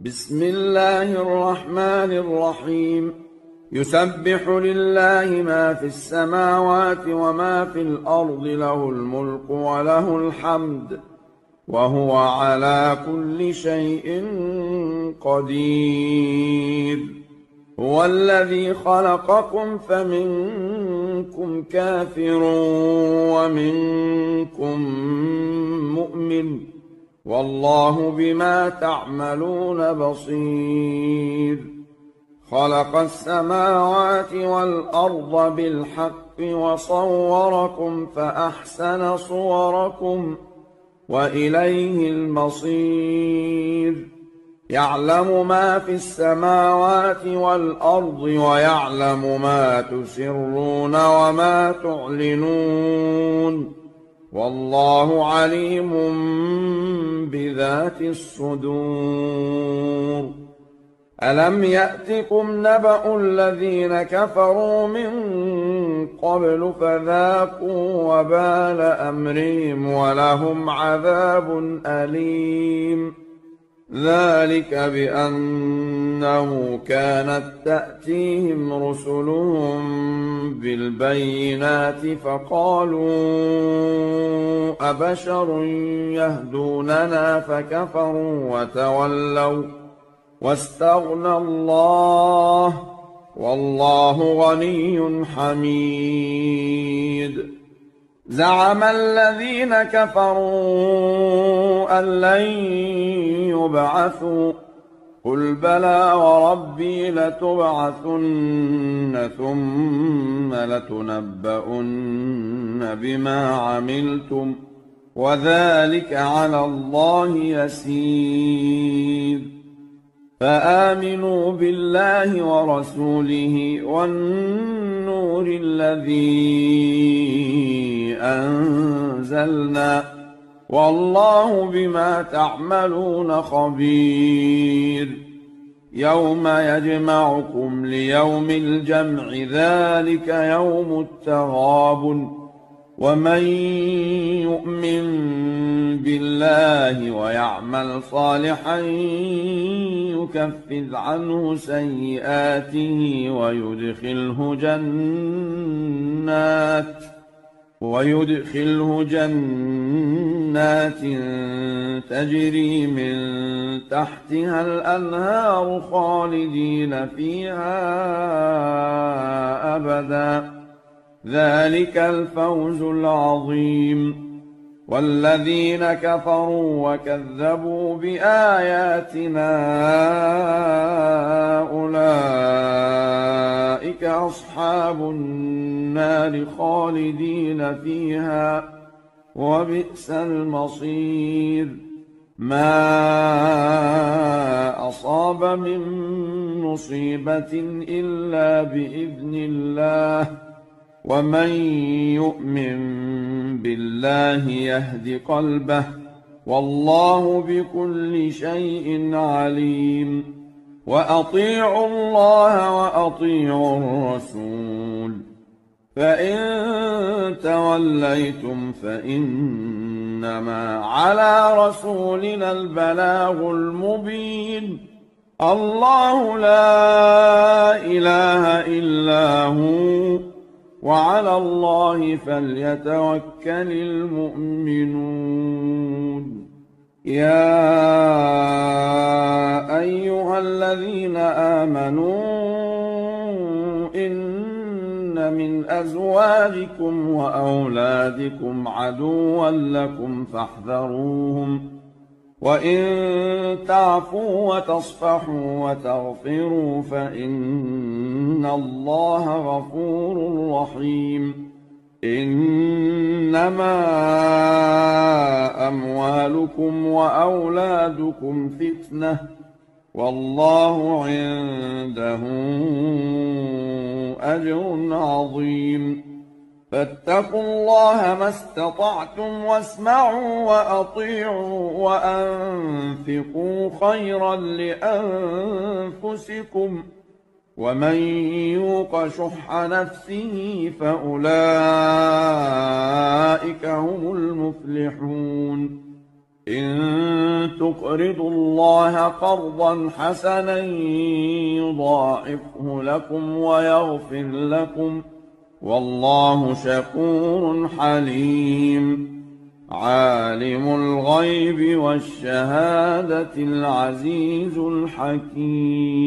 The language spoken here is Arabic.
بسم الله الرحمن الرحيم. يسبح لله ما في السماوات وما في الأرض، له الملك وله الحمد، وهو على كل شيء قدير. هو الذي خلقكم فمنكم كافر ومنكم مؤمن، والله بما تعملون بصير. خلق السماوات والأرض بالحق وصوركم فأحسن صوركم وإليه المصير. يعلم ما في السماوات والأرض ويعلم ما تسرون وما تعلنون، والله عليم بذات الصدور. ألم يأتكم نبأ الذين كفروا من قبل فذاقوا وبال أمرهم ولهم عذاب أليم. ذلك بأنه كانت تأتيهم رسلهم بالبينات فقالوا أبشر يهدوننا فكفروا وتولوا واستغنى الله، والله غني حميد. زعم الذين كفروا أن لن يبعثوا، قل بلى وربي لتبعثن ثم لتنبؤن بما عملتم، وذلك على الله يسير. فآمنوا بالله ورسوله والنور الذي أنزلنا، والله بما تعملون خبير. يوم يجمعكم ليوم الجمع، ذلك يوم التغابن. ومن يؤمن بالله ويعمل صالحا يكفر عنه سيئاته ويدخله جنات تجري من تحتها الأنهار خالدين فيها أبدا، ذلك الفوز العظيم. والذين كفروا وكذبوا بآياتنا أولئك أصحاب النار خالدين فيها، وبئس المصير. ما أصاب من مصيبة إلا بإذن الله، ومن يؤمن بالله يهد قلبه، والله بكل شيء عليم. وأطيعوا الله وأطيعوا الرسول، فإن توليتم فإنما على رسولنا البلاغ المبين. الله لا إله إلا هو، وعلى الله فليتوكل المؤمنون. يا أيها الذين آمنوا إن من أزواجكم وأولادكم عدوا لكم فاحذروهم، وإن تعفوا وتصفحوا وتغفروا فإن الله غفور رحيم. إنما أموالكم وأولادكم فتنة، والله عنده أجر عظيم. فاتقوا الله ما استطعتم واسمعوا وأطيعوا وأنفقوا خيرا لأنفسكم، ومن يوق شح نفسه فأولئك هم المفلحون. إن تقرضوا الله قرضا حسنا يضاعفه لكم ويغفر لكم والله شكور حليم عالم الغيب والشهادة العزيز الحكيم